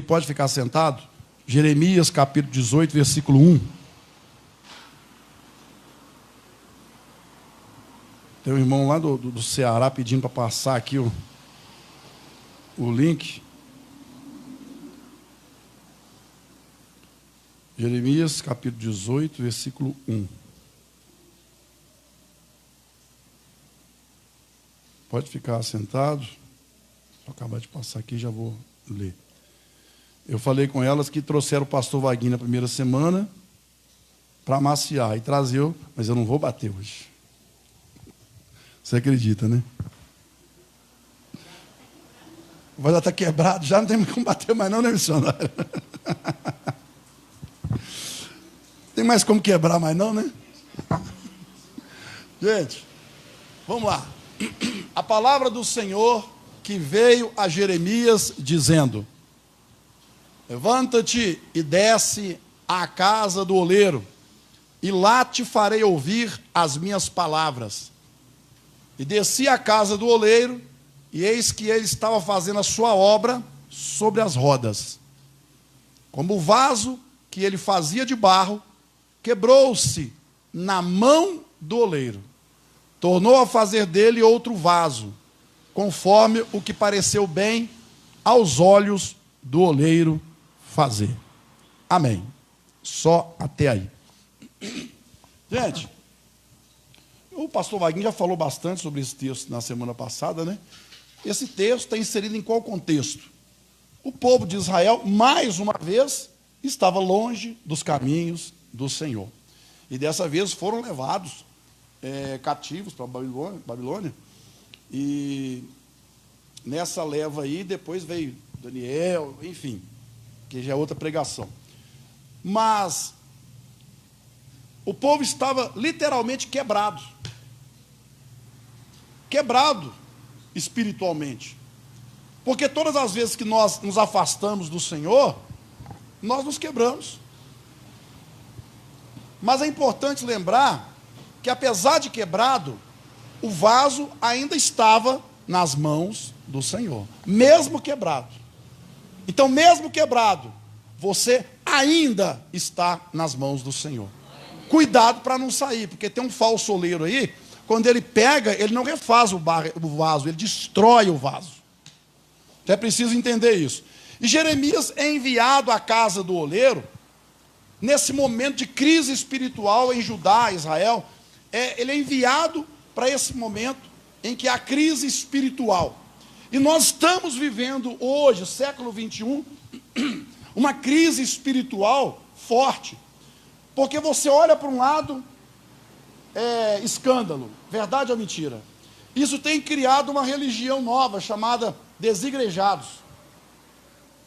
Pode ficar sentado? Jeremias, capítulo 18, versículo 1. Tem um irmão lá do Ceará pedindo para passar aqui o link. Jeremias, capítulo 18, versículo 1. Pode ficar sentado. Vou acabar de passar aqui e já vou ler. Eu falei com elas que trouxeram o pastor Vaguinho na primeira semana para amaciar e trazer, mas eu não vou bater hoje. Você acredita, né? Vai já estar quebrado, já não tem como bater mais não, né, missionário? Tem mais como quebrar mais não, né? Gente, vamos lá. A palavra do Senhor que veio a Jeremias dizendo: levanta-te e desce à casa do oleiro, e lá te farei ouvir as minhas palavras. E desci à casa do oleiro, e eis que ele estava fazendo a sua obra sobre as rodas. Como o vaso que ele fazia de barro, quebrou-se na mão do oleiro. Tornou a fazer dele outro vaso, conforme o que pareceu bem aos olhos do oleiro fazer. Amém. Só até aí. Gente, o pastor Vaguinho já falou bastante sobre esse texto na semana passada, né? Esse texto está inserido em qual contexto? O povo de Israel, mais uma vez, estava longe dos caminhos do Senhor. E dessa vez foram levados cativos para a Babilônia. E nessa leva aí, depois veio Daniel, enfim, que já é outra pregação. Mas o povo estava literalmente quebrado. Quebrado espiritualmente. Porque todas as vezes que nós nos afastamos do Senhor, nós nos quebramos. Mas é importante lembrar que, apesar de quebrado, o vaso ainda estava nas mãos do Senhor, mesmo quebrado. Então, mesmo quebrado, você ainda está nas mãos do Senhor. Cuidado para não sair, porque tem um falso oleiro aí, quando ele pega, ele não refaz o vaso, ele destrói o vaso. Então é preciso entender isso. E Jeremias é enviado à casa do oleiro, nesse momento de crise espiritual em Judá, Israel. Ele é enviado para esse momento em que há crise espiritual. E nós estamos vivendo hoje, século 21, uma crise espiritual forte. Porque você olha para um lado, escândalo, verdade ou mentira? Isso tem criado uma religião nova, chamada desigrejados.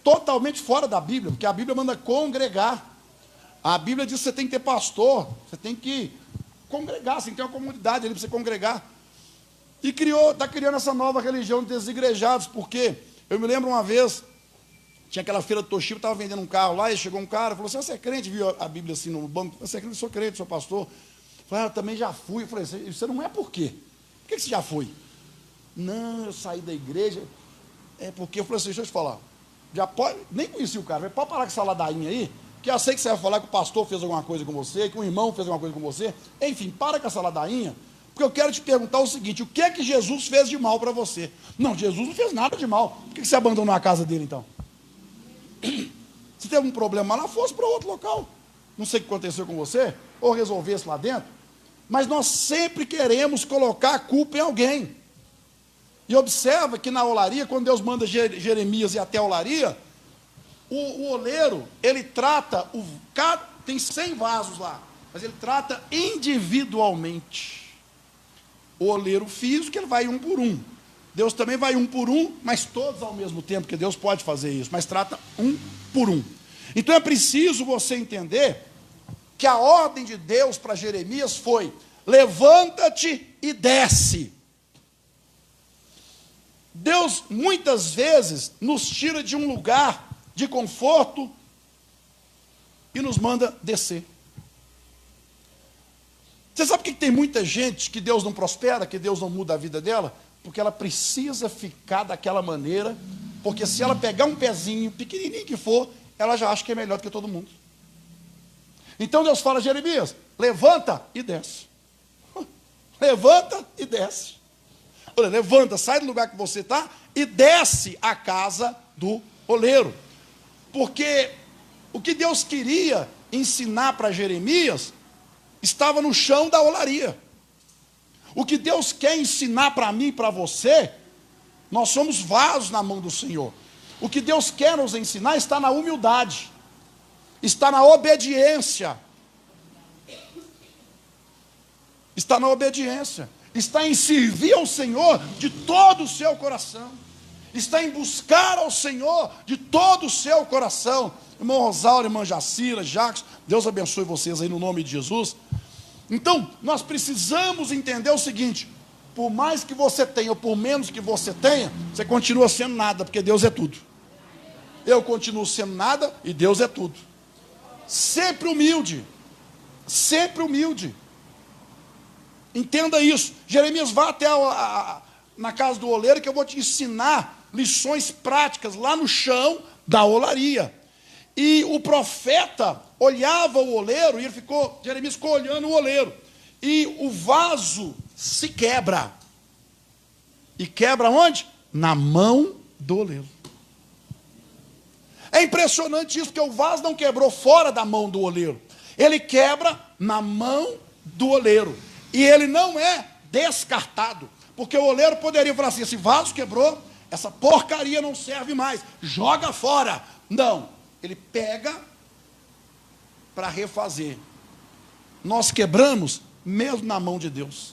Totalmente fora da Bíblia, porque a Bíblia manda congregar. A Bíblia diz que você tem que ter pastor, você tem que congregar, você tem que ter uma comunidade ali para você congregar. E está criando essa nova religião de desigrejados, porque eu me lembro uma vez, tinha aquela feira do Toshiba, estava vendendo um carro lá, e chegou um cara, falou assim: você é crente? Viu a Bíblia assim no banco? Você é crente? Eu sou crente, sou pastor. Eu falei: eu também já fui. Eu falei: você não é por quê? Por que você já foi? Não, eu saí da igreja. É porque eu falei assim: deixa eu te falar, já pode, nem conheci o cara, pode parar com essa ladainha aí, que eu sei que você vai falar que o pastor fez alguma coisa com você, que o irmão fez alguma coisa com você. Enfim, para com essa ladainha, porque eu quero te perguntar o seguinte: o que é que Jesus fez de mal para você? Não, Jesus não fez nada de mal. Por que você abandonou a casa dele então? Se teve um problema lá, fosse para outro local. Não sei o que aconteceu com você, ou resolvesse lá dentro. Mas nós sempre queremos colocar a culpa em alguém. E observa que na olaria, quando Deus manda Jeremias ir até a olaria, o oleiro, ele trata, tem 100 vasos lá, mas ele trata individualmente. O oleiro físico, ele vai um por um. Deus também vai um por um, mas todos ao mesmo tempo, porque Deus pode fazer isso, mas trata um por um. Então é preciso você entender que a ordem de Deus para Jeremias foi: levanta-te e desce. Deus muitas vezes nos tira de um lugar de conforto e nos manda descer. Você sabe por que tem muita gente que Deus não prospera, que Deus não muda a vida dela? Porque ela precisa ficar daquela maneira Porque se ela pegar um pezinho, pequenininho que for, ela já acha que é melhor do que todo mundo. Então Deus fala a Jeremias, levanta e desce. Levanta e desce. Olha, levanta, sai do lugar que você está e desce à casa do oleiro. Porque o que Deus queria ensinar para Jeremias estava no chão da olaria. O que Deus quer ensinar para mim e para você, nós somos vasos na mão do Senhor. O que Deus quer nos ensinar está na humildade, está na obediência. Está na obediência, está em servir ao Senhor de todo o seu coração, está em buscar ao Senhor de todo o seu coração. Irmão Rosário, irmã Jacira, Jacques, Deus abençoe vocês aí no nome de Jesus. Então, nós precisamos entender o seguinte: por mais que você tenha, ou por menos que você tenha, você continua sendo nada, porque Deus é tudo. Eu continuo sendo nada e Deus é tudo. Sempre humilde, sempre humilde. Entenda isso. Jeremias, vá até na casa do oleiro, que eu vou te ensinar lições práticas lá no chão da olaria. E o profeta olhava o oleiro e Jeremias ficou olhando o oleiro. E o vaso se quebra. E quebra onde? Na mão do oleiro. É impressionante isso, porque o vaso não quebrou fora da mão do oleiro. Ele quebra na mão do oleiro. E ele não é descartado. Porque o oleiro poderia falar assim, esse vaso quebrou, essa porcaria não serve mais, joga fora. Não, ele pega para refazer. Nós quebramos mesmo na mão de Deus.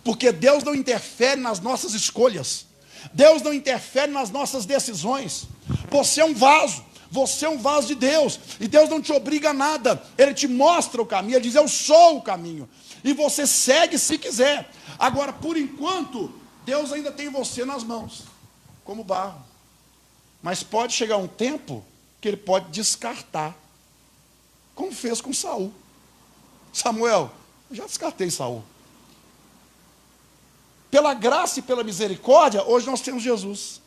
Porque Deus não interfere nas nossas escolhas. Deus não interfere nas nossas decisões. Você é um vaso. Você é um vaso de Deus. E Deus não te obriga a nada. Ele te mostra o caminho. Ele diz, eu sou o caminho. E você segue se quiser. Agora, por enquanto, Deus ainda tem você nas mãos, como barro. Mas pode chegar um tempo que Ele pode descartar. Como fez com Saul. Samuel, eu já descartei Saul. Pela graça e pela misericórdia, hoje nós temos Jesus.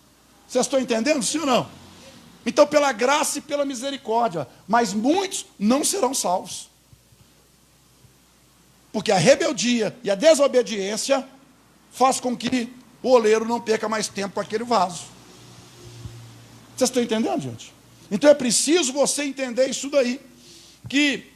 Vocês estão entendendo, sim ou não? Então, pela graça e pela misericórdia. Mas muitos não serão salvos. Porque a rebeldia e a desobediência faz com que o oleiro não perca mais tempo com aquele vaso. Vocês estão entendendo, gente? Então é preciso você entender isso daí. Que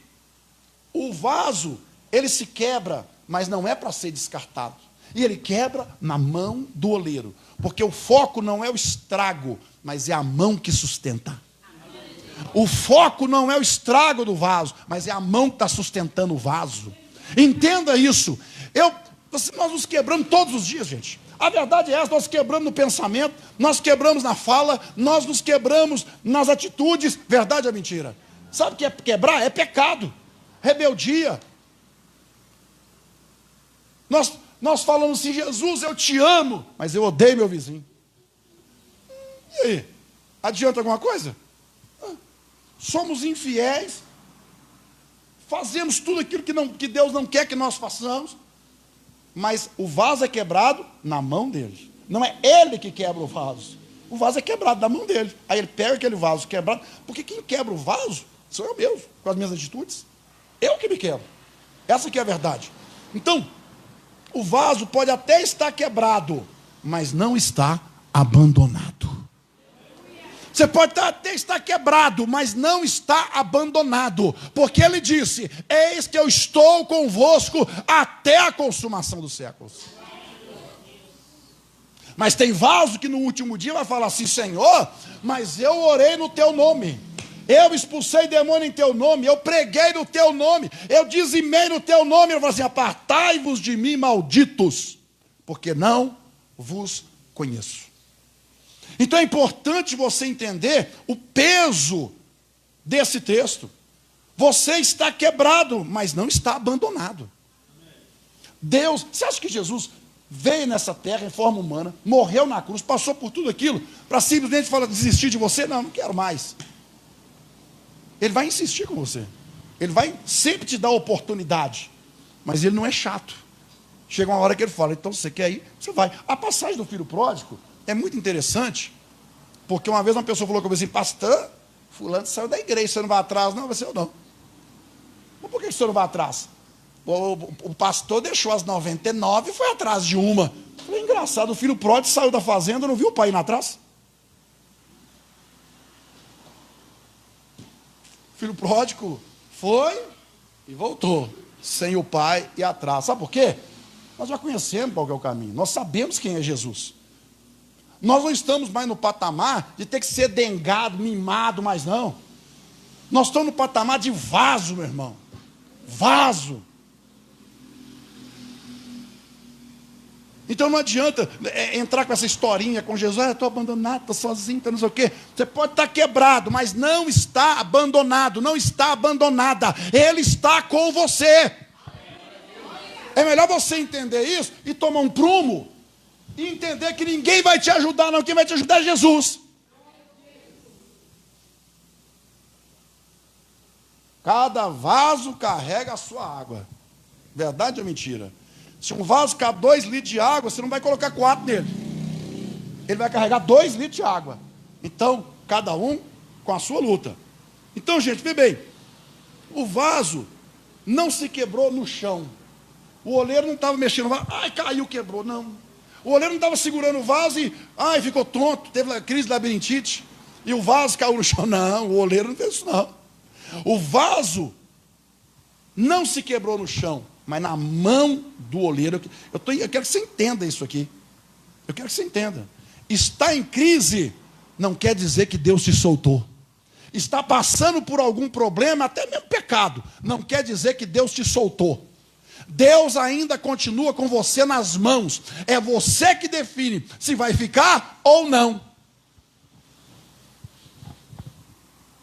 o vaso, ele se quebra, mas não é para ser descartado. E ele quebra na mão do oleiro. Porque o foco não é o estrago, mas é a mão que sustenta. O foco não é o estrago do vaso, mas é a mão que está sustentando o vaso. Entenda isso. Nós nos quebramos todos os dias, gente. A verdade é essa, nós quebramos no pensamento, nós quebramos na fala, nós nos quebramos nas atitudes. Verdade ou mentira? Sabe o que é quebrar? É pecado, rebeldia. Nós falamos assim, Jesus, eu te amo, mas eu odeio meu vizinho. E aí? Adianta alguma coisa? Somos infiéis, fazemos tudo aquilo que Deus não quer que nós façamos, mas o vaso é quebrado na mão dele. Não é ele que quebra o vaso. O vaso é quebrado na mão dele. Aí ele pega aquele vaso quebrado, porque quem quebra o vaso sou eu mesmo, com as minhas atitudes. Eu que me quebro. Essa que é a verdade. Então, o vaso pode até estar quebrado, mas não está abandonado. Você pode até estar quebrado, mas não está abandonado. Porque ele disse, eis que eu estou convosco até a consumação dos séculos. Mas tem vaso que no último dia vai falar assim, Senhor, mas eu orei no teu nome. Eu expulsei demônio em teu nome, eu preguei no teu nome, eu dizimei no teu nome. Ele falou assim, apartai-vos de mim, malditos, porque não vos conheço. Então é importante você entender o peso desse texto. Você está quebrado, mas não está abandonado. Deus, você acha que Jesus veio nessa terra em forma humana, morreu na cruz, passou por tudo aquilo, para simplesmente falar, desistir de você? Não, não quero mais. Ele vai insistir com você. Ele vai sempre te dar oportunidade. Mas ele não é chato. Chega uma hora que ele fala, então você quer ir? Você vai. A passagem do filho pródigo é muito interessante, Porque uma vez uma pessoa falou comigo assim, pastor, fulano saiu da igreja, você não vai atrás? Não, vai ser eu não. Mas por que o senhor não vai atrás? O pastor deixou as 99 e foi atrás de uma. Eu falei, engraçado, o filho pródigo saiu da fazenda, não viu o pai indo atrás? O filho pródigo foi e voltou, sem o pai ir atrás. Sabe por quê? Nós já conhecemos qual é o caminho, nós sabemos quem é Jesus. Nós não estamos mais no patamar de ter que ser dengado, mimado, mas não. Nós estamos no patamar de vaso, meu irmão. Vaso. Então não adianta entrar com essa historinha com Jesus, eu estou abandonado, estou sozinho, estou não sei o quê. Você pode estar quebrado, mas não está abandonado, não está abandonada. Ele está com você. É melhor você entender isso e tomar um prumo e entender que ninguém vai te ajudar, não. Quem vai te ajudar é Jesus. Cada vaso carrega a sua água. Verdade ou mentira? Se um vaso cabe 2 litros de água, você não vai colocar 4 nele. Ele vai carregar 2 litros de água. Então, cada um com a sua luta. Então, gente, vê bem. O vaso não se quebrou no chão. O oleiro não estava mexendo no vaso. Ai, caiu, quebrou. Não. O oleiro não estava segurando o vaso e, ai, ficou tonto, teve crise de labirintite. E o vaso caiu no chão. Não, o oleiro não fez isso, não. O vaso não se quebrou no chão, mas na mão do oleiro. Eu quero que você entenda isso aqui. Eu quero que você entenda. Está em crise não quer dizer que Deus te soltou. Está passando por algum problema, até mesmo pecado, não quer dizer que Deus te soltou. Deus ainda continua com você nas mãos. É você que define se vai ficar ou não.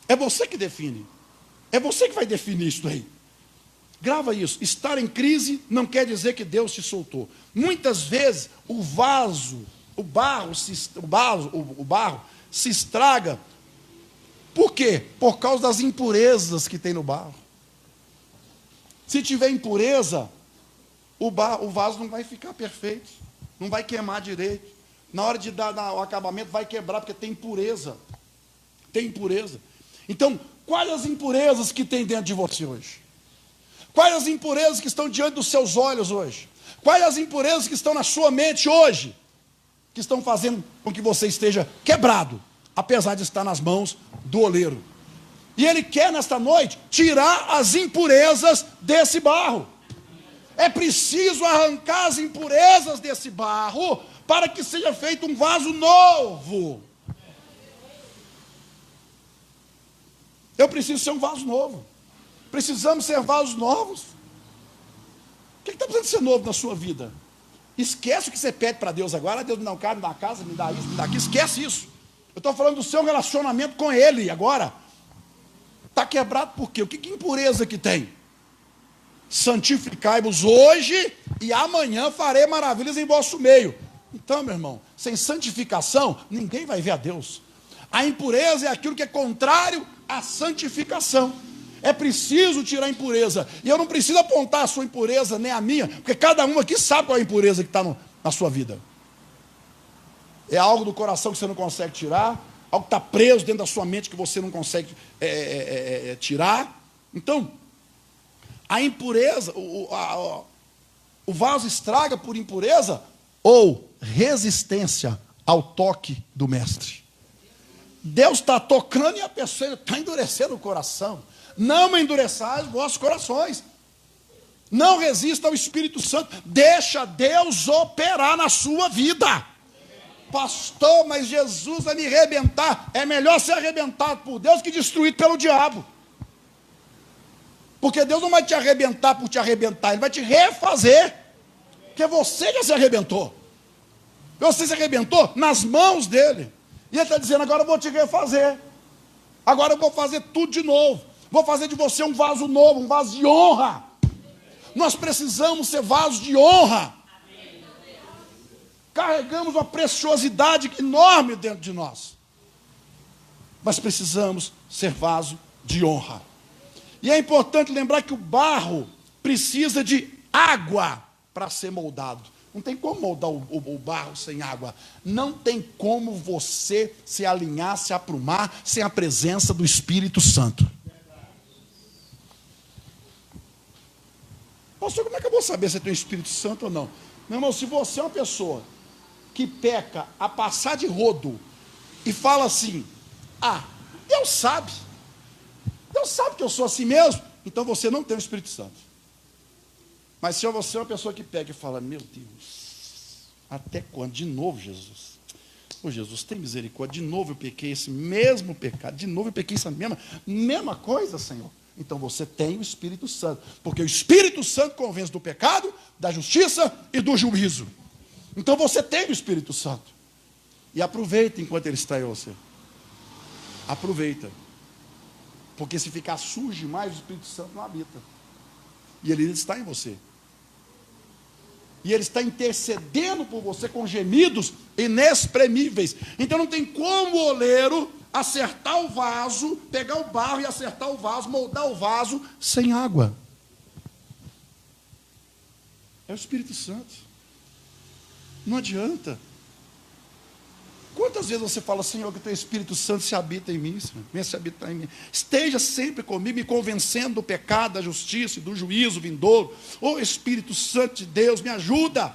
É você que define. É você que vai definir isso aí. Grava isso. Estar em crise não quer dizer que Deus te soltou. Muitas vezes o barro se estraga. Por quê? Por causa das impurezas que tem no barro. Se tiver impureza, o vaso não vai ficar perfeito, não vai queimar direito. Na hora de dar o acabamento vai quebrar, porque tem impureza. Tem impureza. Então, quais as impurezas que tem dentro de você hoje? Quais as impurezas que estão diante dos seus olhos hoje? Quais as impurezas que estão na sua mente hoje? Que estão fazendo com que você esteja quebrado, apesar de estar nas mãos do oleiro. E ele quer, nesta noite, tirar as impurezas desse barro. É preciso arrancar as impurezas desse barro para que seja feito um vaso novo. Eu preciso ser um vaso novo. Precisamos ser vasos novos. O que está precisando ser novo na sua vida? Esquece o que você pede para Deus agora. Deus me dá um carro, me dá uma casa, me dá isso, me dá aquilo. Esquece isso. Eu estou falando do seu relacionamento com Ele agora. Está quebrado por quê? Que impureza que tem? Santificai-vos hoje e amanhã farei maravilhas em vosso meio. Então, meu irmão, sem santificação, ninguém vai ver a Deus. A impureza é aquilo que é contrário à santificação. É preciso tirar a impureza. E eu não preciso apontar a sua impureza, nem a minha, porque cada um aqui sabe qual é a impureza que está na sua vida. É algo do coração que você não consegue tirar, algo que está preso dentro da sua mente que você não consegue tirar. Então, a impureza, o vaso estraga por impureza ou resistência ao toque do mestre. Deus está tocando e a pessoa está endurecendo o coração. Não endureçais os vossos corações. Não resista ao Espírito Santo. Deixa Deus operar na sua vida. Pastor, mas Jesus vai me arrebentar. É melhor ser arrebentado por Deus que destruído pelo diabo. Porque Deus não vai te arrebentar por te arrebentar. Ele vai te refazer. Porque você já se arrebentou. Você se arrebentou nas mãos dele. E ele está dizendo, agora eu vou te refazer. Agora eu vou fazer tudo de novo. Vou fazer de você um vaso novo, um vaso de honra. Nós precisamos ser vasos de honra. Carregamos uma preciosidade enorme dentro de nós. Mas precisamos ser vaso de honra. E é importante lembrar que o barro precisa de água para ser moldado. Não tem como moldar o barro sem água. Não tem como você se alinhar, se aprumar, sem a presença do Espírito Santo. Pastor, como é que eu vou saber se tem o Espírito Santo ou não? Meu irmão, se você é uma pessoa que peca a passar de rodo e fala assim, Deus sabe que eu sou assim mesmo, então você não tem o Espírito Santo. Mas se você é uma pessoa que pega e fala, meu Deus, até quando? De novo, Jesus? Ô Jesus, tem misericórdia, de novo eu pequei esse mesmo pecado, de novo eu pequei essa mesma coisa, Senhor. Então você tem o Espírito Santo, porque o Espírito Santo convence do pecado, da justiça e do juízo. Então você tem o Espírito Santo. E aproveita enquanto ele está em você. Aproveita. Porque se ficar sujo demais, o Espírito Santo não habita. E ele está em você. E ele está intercedendo por você com gemidos inexprimíveis. Então não tem como o oleiro acertar o vaso, pegar o barro e acertar o vaso, moldar o vaso sem água. É o Espírito Santo. Não adianta. Quantas vezes você fala, Senhor, que o teu Espírito Santo se habita em mim, Senhor, venha se habitar em mim. Esteja sempre comigo, me convencendo do pecado, da justiça e do juízo vindouro. Ô Espírito Santo de Deus, me ajuda.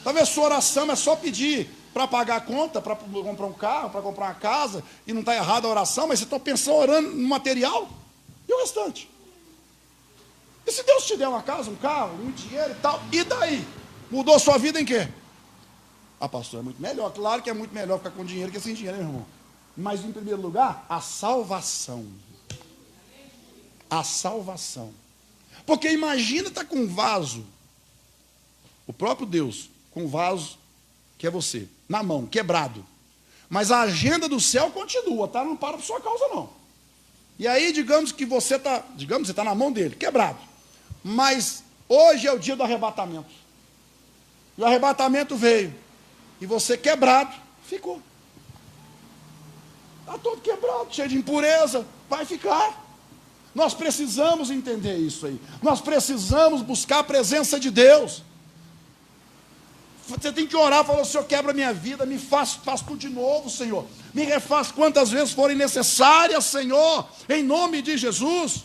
Talvez sua oração é só pedir para pagar a conta, para comprar um carro, para comprar uma casa, e não está errada a oração, mas você está pensando, orando no material, e o restante? E se Deus te der uma casa, um carro, um dinheiro e tal, e daí? Mudou sua vida em quê? Pastor, é muito melhor. Claro que é muito melhor ficar com dinheiro que sem dinheiro, meu irmão. Mas, em primeiro lugar, a salvação. A salvação. Porque imagina estar com um vaso, o próprio Deus, com um vaso, que é você, na mão, quebrado. Mas a agenda do céu continua, tá? Não para por sua causa, não. E aí, digamos que você está na mão dele, quebrado. Mas hoje é o dia do arrebatamento. E o arrebatamento veio. E você quebrado, ficou. Está todo quebrado, cheio de impureza, vai ficar. Nós precisamos entender isso aí. Nós precisamos buscar a presença de Deus. Você tem que orar, falar, Senhor, quebra minha vida, me faz tudo de novo, Senhor. Me refaz quantas vezes forem necessárias, Senhor, em nome de Jesus.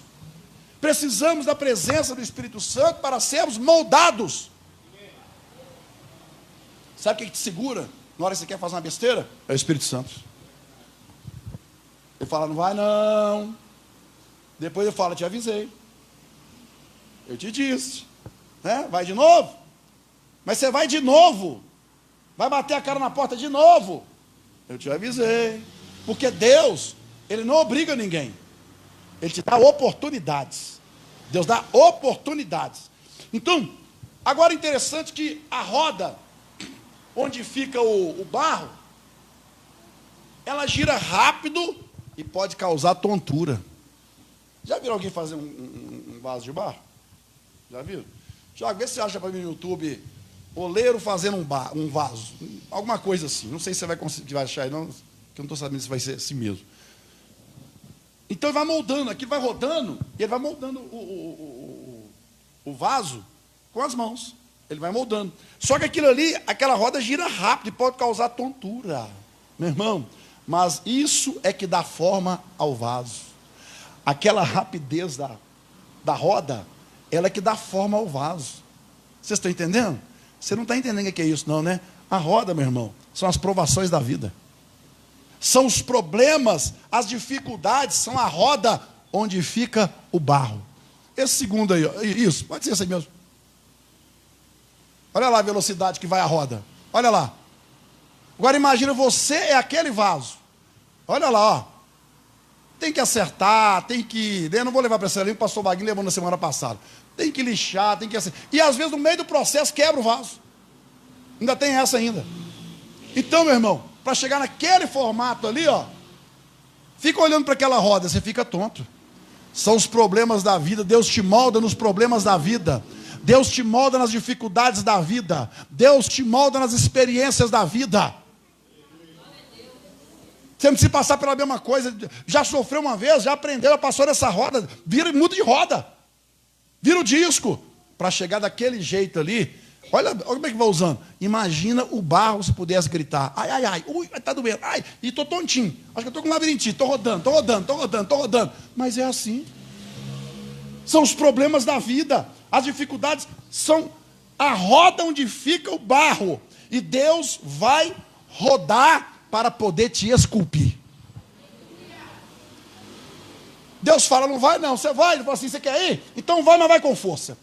Precisamos da presença do Espírito Santo para sermos moldados. Sabe o que te segura na hora que você quer fazer uma besteira? É o Espírito Santo. Ele fala, não vai não. Depois ele fala, te avisei. Eu te disse. Né? Vai de novo. Mas você vai de novo. Vai bater a cara na porta de novo. Eu te avisei. Porque Deus, Ele não obriga ninguém. Ele te dá oportunidades. Deus dá oportunidades. Então, agora é interessante que a roda, onde fica o barro, ela gira rápido e pode causar tontura. Já viram alguém fazer um vaso de barro? Já viram? Tiago, vê se você acha para mim no YouTube, oleiro fazendo um vaso, alguma coisa assim. Não sei se você vai conseguir achar aí, não, que eu não estou sabendo se vai ser assim mesmo. Então ele vai moldando, aqui vai rodando, e ele vai moldando o vaso com as mãos. Ele vai moldando. Só que aquilo ali, aquela roda gira rápido e pode causar tontura, meu irmão. Mas isso é que dá forma ao vaso. Aquela rapidez da roda, ela é que dá forma ao vaso. Vocês estão entendendo? Você não está entendendo o que é isso não, né? A roda, meu irmão, são as provações da vida. São os problemas, as dificuldades, são a roda onde fica o barro. Esse segundo aí, ó, isso, pode ser esse aí mesmo. Olha lá a velocidade que vai a roda. Olha lá. Agora imagina, você é aquele vaso. Olha lá, ó. Tem que acertar, tem que... Eu não vou levar para essa linha, o pastor Baguinho levou na semana passada. Tem que lixar, tem que acertar. E às vezes no meio do processo quebra o vaso. Ainda tem essa ainda. Então, meu irmão, para chegar naquele formato ali, ó, fica olhando para aquela roda, você fica tonto. São os problemas da vida. Deus te molda nos problemas da vida. Deus te molda nas dificuldades da vida. Deus te molda nas experiências da vida. Você não precisa passar pela mesma coisa. Já sofreu uma vez, já aprendeu, já passou nessa roda. Vira e muda de roda. Vira o disco. para chegar daquele jeito ali, olha como é que vai usando. Imagina o barro se pudesse gritar. Ai, ai, ai, ui, está doendo. Ai, e estou tontinho. Acho que eu estou com labirintite. Estou rodando. Mas é assim. São os problemas da vida. As dificuldades são a roda onde fica o barro. E Deus vai rodar para poder te esculpir. Deus fala, não vai não, você vai. Ele fala assim, você quer ir? Então vai, mas vai com força.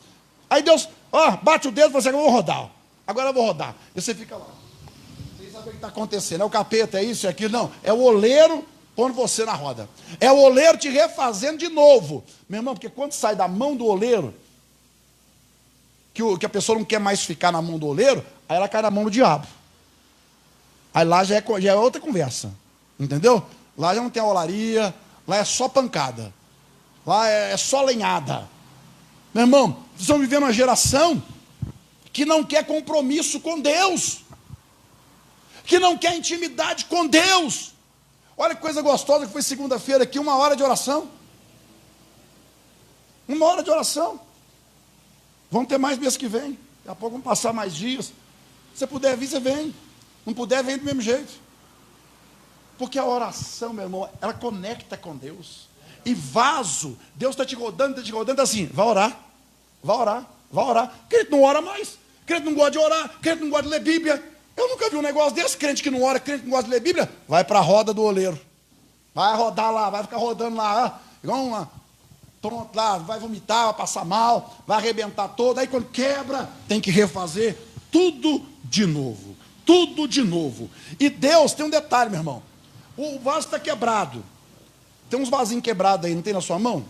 Aí Deus, bate o dedo e fala assim, eu vou rodar. Agora eu vou rodar. E você fica lá. Sem saber o que está acontecendo. É o capeta, é isso, é aquilo. Não, é o oleiro pondo você na roda. É o oleiro te refazendo de novo. Meu irmão, porque quando sai da mão do oleiro, que a pessoa não quer mais ficar na mão do oleiro, aí ela cai na mão do diabo. Aí lá já é outra conversa. Entendeu? Lá já não tem olaria, lá é só pancada. Lá é só lenhada. Meu irmão, estamos vivendo uma geração que não quer compromisso com Deus. Que não quer intimidade com Deus. Olha que coisa gostosa que foi segunda-feira aqui, 1 hora de oração. 1 hora de oração. Vamos ter mais mês que vem. Daqui a pouco vão passar mais dias. Se você puder vir, você vem. Não puder, vem do mesmo jeito. Porque a oração, meu irmão, ela conecta com Deus. E vaso, Deus está te rodando assim, vai orar. Crente não ora mais. Crente não gosta de orar. Crente não gosta de ler Bíblia. Eu nunca vi um negócio desse. Crente que não ora, crente que não gosta de ler Bíblia. Vai para a roda do oleiro. Vai rodar lá, vai ficar rodando lá. Igual uma... Pronto, lá, vai vomitar, vai passar mal, vai arrebentar todo. Aí quando quebra, tem que refazer tudo de novo. Tudo de novo. E Deus tem um detalhe, meu irmão. O vaso está quebrado. Tem uns vasinhos quebrados aí, não tem na sua mão?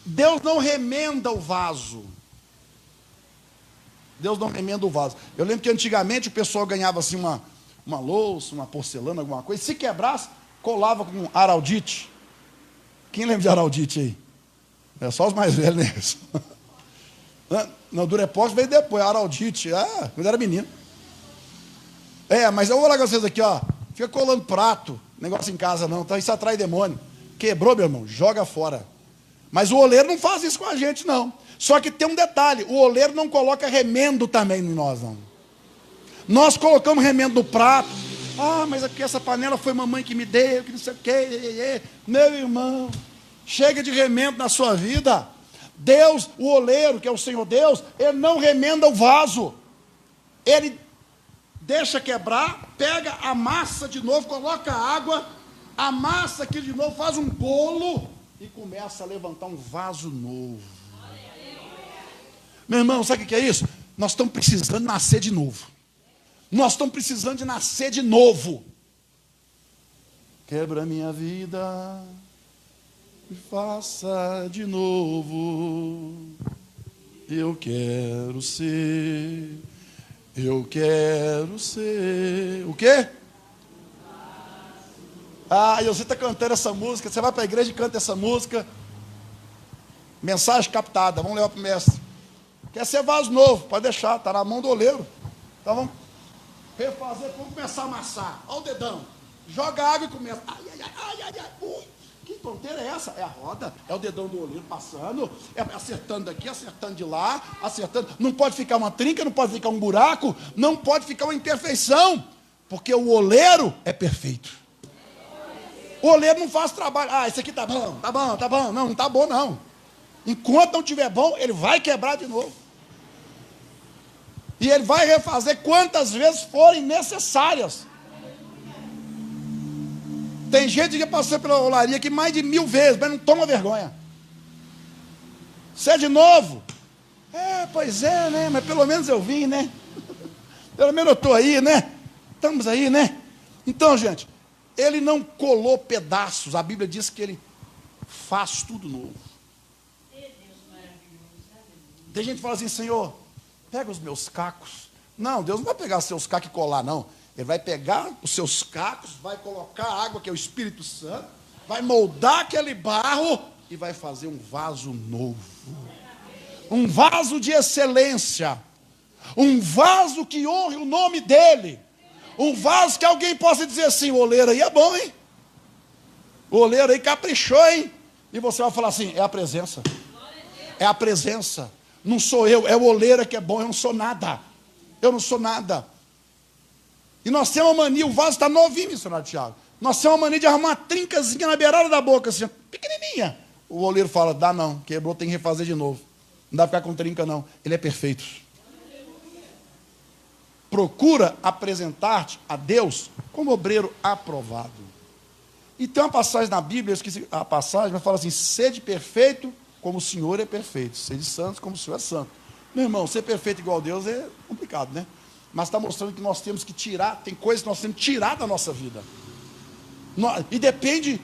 Deus não remenda o vaso. Deus não remenda o vaso. Eu lembro que antigamente o pessoal ganhava assim uma louça, uma porcelana, alguma coisa. Se quebrasse, colava com um araldite. Quem lembra de araldite aí? É só os mais velhos, né? Não, Durepox veio depois, araldite. Quando era menino. Mas eu vou lá com vocês aqui, ó. Fica colando prato, negócio em casa não, tá? Isso atrai demônio. Quebrou, meu irmão, joga fora. Mas o oleiro não faz isso com a gente, não. Só que tem um detalhe, o oleiro não coloca remendo também em nós, não. Nós colocamos remendo no prato. Mas aqui essa panela foi mamãe que me deu, que não sei o quê. Meu irmão, chega de remendo na sua vida. Deus, o oleiro, que é o Senhor Deus, Ele não remenda o vaso. Ele deixa quebrar, pega a massa de novo, coloca água, amassa aqui de novo, faz um bolo e começa a levantar um vaso novo. Meu irmão, sabe o que é isso? Nós estamos precisando nascer de novo. Nós estamos precisando de nascer de novo. Quebra minha vida e faça de novo. Eu quero ser o quê? E você está cantando essa música, você vai para a igreja e canta essa música. Mensagem captada, vamos levar para o mestre. Quer ser vaso novo, pode deixar, está na mão do oleiro. Então vamos refazer, vamos começar a amassar. Olha o dedão, joga água e começa. Ui, que tonteira é essa? É a roda, é o dedão do oleiro passando, acertando daqui, acertando de lá, acertando. Não pode ficar uma trinca, não pode ficar um buraco, não pode ficar uma imperfeição, porque o oleiro é perfeito. O oleiro não faz trabalho. Isso aqui tá bom. Não tá bom não. Enquanto não tiver bom, ele vai quebrar de novo. E ele vai refazer quantas vezes forem necessárias. Tem gente que passou pela olaria aqui mais de 1000 vezes, mas não toma vergonha. Você é de novo? Pois é, né? Mas pelo menos eu vim, né? Pelo menos eu estou aí, né? Estamos aí, né? Então, gente, ele não colou pedaços. A Bíblia diz que ele faz tudo novo. Tem gente que fala assim, Senhor, pega os meus cacos. Não, Deus não vai pegar seus cacos e colar, não. Ele vai pegar os seus cacos, vai colocar a água, que é o Espírito Santo, vai moldar aquele barro e vai fazer um vaso novo. Um vaso de excelência. Um vaso que honre o nome dele. Um vaso que alguém possa dizer assim, o oleiro aí é bom, hein? O oleiro aí caprichou, hein? E você vai falar assim, é a presença. É a presença. Não sou eu, é o oleiro que é bom, eu não sou nada. Eu não sou nada. E nós temos uma mania, o vaso está novinho, missionário Tiago. Nós temos uma mania de arrumar uma trincazinha na beirada da boca, assim, pequenininha. O oleiro fala, dá não, quebrou, tem que refazer de novo. Não dá para ficar com trinca não, ele é perfeito. Procura apresentar-te a Deus como obreiro aprovado. E tem uma passagem na Bíblia, eu esqueci a passagem, mas fala assim, sede perfeito como o Senhor é perfeito, sede santo como o Senhor é santo. Meu irmão, ser perfeito igual a Deus é complicado, né? Mas está mostrando que nós temos que tirar, tem coisas que nós temos que tirar da nossa vida. E depende,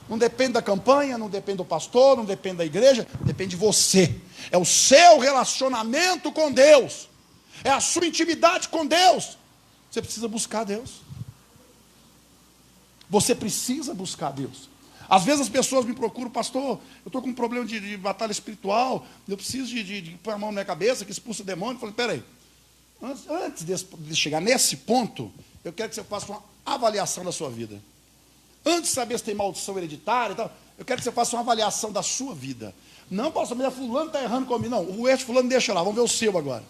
não depende da campanha, não depende do pastor, não depende da igreja, depende de você. É o seu relacionamento com Deus. É a sua intimidade com Deus. Você precisa buscar Deus. Você precisa buscar Deus. Às vezes as pessoas me procuram, pastor, eu estou com um problema de batalha espiritual, eu preciso de pôr a mão na minha cabeça, que expulsa o demônio. Eu falei, peraí, antes de chegar nesse ponto, eu quero que você faça uma avaliação da sua vida. Antes de saber se tem maldição hereditária e tal, eu quero que você faça uma avaliação da sua vida. Não, pastor, mas fulano está errando comigo. Não, o erro de fulano deixa lá, vamos ver o seu agora.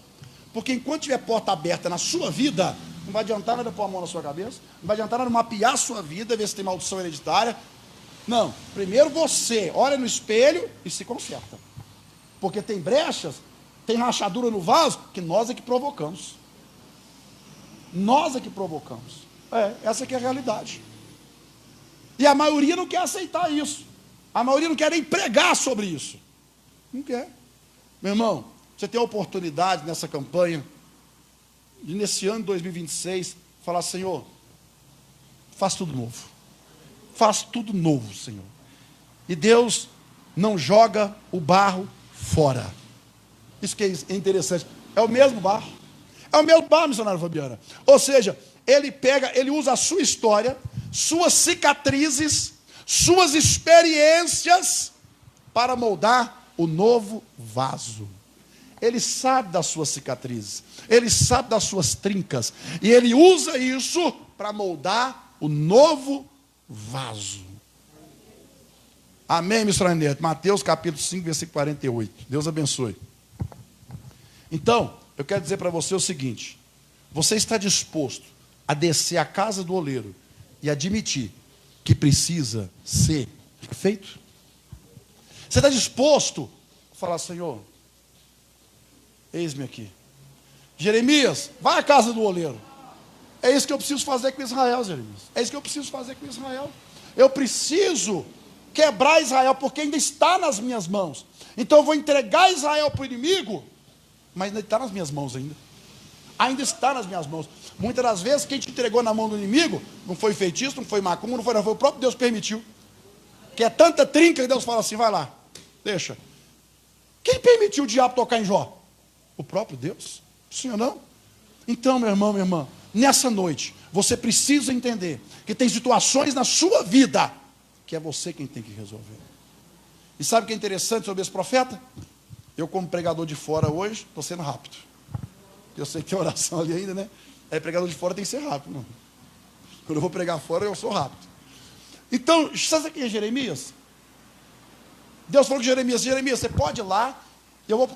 Porque enquanto tiver porta aberta na sua vida, não vai adiantar nada pôr a mão na sua cabeça, não vai adiantar nada mapear a sua vida, ver se tem maldição hereditária. Não, primeiro você olha no espelho e se conserta. Porque tem brechas, tem rachadura no vaso, que nós é que provocamos. Nós é que provocamos. Essa que é a realidade. E a maioria não quer aceitar isso. A maioria não quer nem pregar sobre isso. Não quer. Meu irmão, você tem a oportunidade nessa campanha, de nesse ano de 2026, falar, Senhor, faz tudo novo. Faz tudo novo, Senhor. E Deus não joga o barro fora. Isso que é interessante. É o mesmo barro. É o mesmo barro, missionário Fabiana. Ou seja, ele usa a sua história, suas cicatrizes, suas experiências para moldar o novo vaso. Ele sabe das suas cicatrizes, ele sabe das suas trincas, e ele usa isso para moldar o novo vaso. Amém, missionário Neto? Mateus capítulo 5, versículo 48. Deus abençoe. Então, eu quero dizer para você o seguinte: você está disposto a descer à casa do oleiro e admitir que precisa ser feito? Você está disposto a falar, Senhor, eis-me aqui. Jeremias, vai à casa do oleiro. É isso que eu preciso fazer com Israel, Jeremias. É isso que eu preciso fazer com Israel. Eu preciso quebrar Israel, porque ainda está nas minhas mãos. Então eu vou entregar Israel para o inimigo, mas ainda está nas minhas mãos ainda. Ainda está nas minhas mãos. Muitas das vezes, quem te entregou na mão do inimigo, não foi feitiço, não foi macumba, não foi o próprio Deus permitiu. Que é tanta trinca que Deus fala assim, vai lá, deixa. Quem permitiu o diabo tocar em Jó? O próprio Deus? Sim ou não? Então, meu irmão, minha irmã, nessa noite, você precisa entender que tem situações na sua vida que é você quem tem que resolver. E sabe o que é interessante sobre esse profeta? Eu, como pregador de fora hoje, estou sendo rápido. Eu sei que tem oração ali ainda, né? Pregador de fora tem que ser rápido. Não. Quando eu vou pregar fora, eu sou rápido. Então, sabe quem é Jeremias? Deus falou com Jeremias, Jeremias, você pode ir lá, eu vou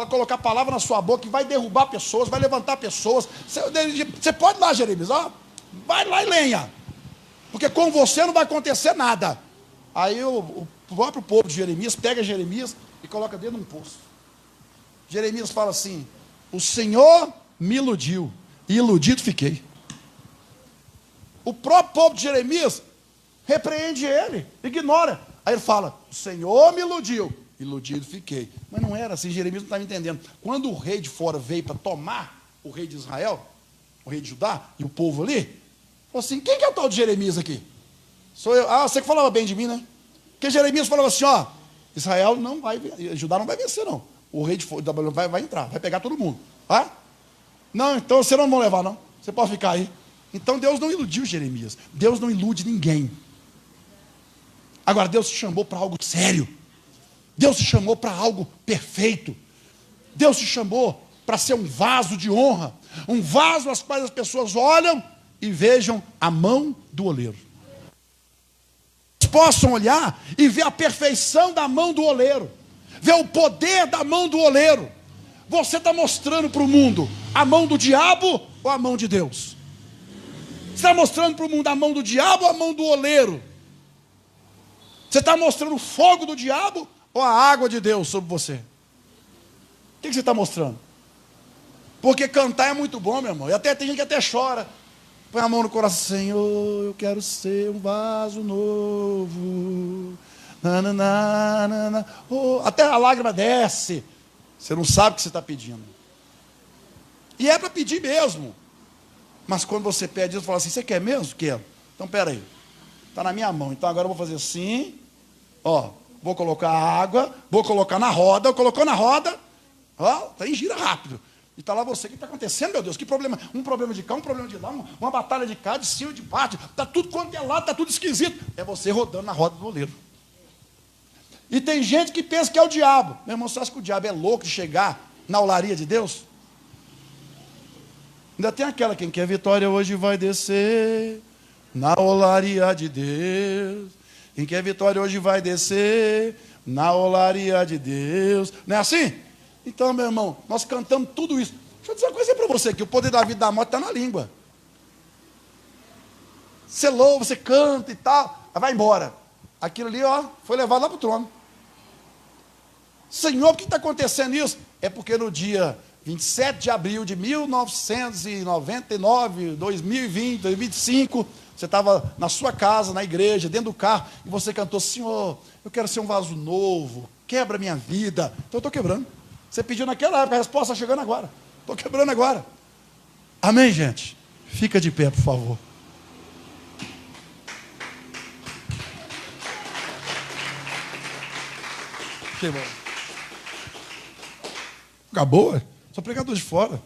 colocar palavra na sua boca, que vai derrubar pessoas, vai levantar pessoas. Você pode ir lá, Jeremias, ó, vai lá e lenha. Porque com você não vai acontecer nada. Aí o próprio povo de Jeremias pega Jeremias e coloca dentro de um poço. Jeremias fala assim, o Senhor me iludiu, e iludido fiquei. O próprio povo de Jeremias repreende ele, ignora. Aí ele fala, o Senhor me iludiu, iludido fiquei. Mas não era assim, Jeremias não estava entendendo. Quando o rei de fora veio para tomar o rei de Israel, o rei de Judá, e o povo ali, falou assim, quem que é o tal de Jeremias aqui? Sou eu. Ah, você que falava bem de mim, né? Porque Jeremias falava assim, ó, Israel não vai, Judá não vai vencer não. O rei de Babilônia vai entrar, vai pegar todo mundo. Ah? Não, então você não vai levar não. Você pode ficar aí. Então Deus não iludiu Jeremias. Deus não ilude ninguém. Agora Deus te chamou para algo sério. Deus te chamou para algo perfeito. Deus te chamou para ser um vaso de honra. Um vaso às quais as pessoas olham e vejam a mão do oleiro. Possam olhar e ver a perfeição da mão do oleiro. Ver o poder da mão do oleiro. Você está mostrando para o mundo a mão do diabo ou a mão de Deus? Você está mostrando para o mundo a mão do diabo ou a mão do oleiro? Você está mostrando o fogo do diabo ou a água de Deus sobre você? O que você está mostrando? Porque cantar é muito bom, meu irmão. E até tem gente que até chora. Põe a mão no coração. Senhor, eu quero ser um vaso novo. Oh, até a lágrima desce. Você não sabe o que você está pedindo. E é para pedir mesmo. Mas quando você pede isso, fala assim, você quer mesmo? Quero. Então, peraí. Está na minha mão. Então, agora eu vou fazer assim. Ó, vou colocar água. Vou colocar na roda. Colocou na roda. Ó, tá em gira rápido. E está lá você. O que está acontecendo, meu Deus? Que problema? Um problema de cá, um problema de lá. Uma batalha de cá, de cima, de baixo. Está tudo quanto é lado, está tudo esquisito. É você rodando na roda do oleiro. E tem gente que pensa que é o diabo. Meu irmão, você acha que o diabo é louco de chegar na olaria de Deus? Ainda tem aquela, quem quer vitória hoje vai descer na olaria de Deus. Quem quer vitória hoje vai descer na olaria de Deus. Não é assim? Então, meu irmão, nós cantamos tudo isso. Deixa eu dizer uma coisa para você, que o poder da vida e da morte está na língua. Você louva, você canta e tal, aí vai embora. Aquilo ali, ó, foi levado lá para o trono. Senhor, por que está acontecendo isso? É porque no dia 27 de abril de 1999, 2020, 2025, você estava na sua casa, na igreja, dentro do carro, e você cantou, Senhor, eu quero ser um vaso novo, quebra minha vida. Então eu estou quebrando. Você pediu naquela época, a resposta está chegando agora. Estou quebrando agora. Amém, gente? Fica de pé, por favor. Que bom. Acabou? Sou pregador de fora.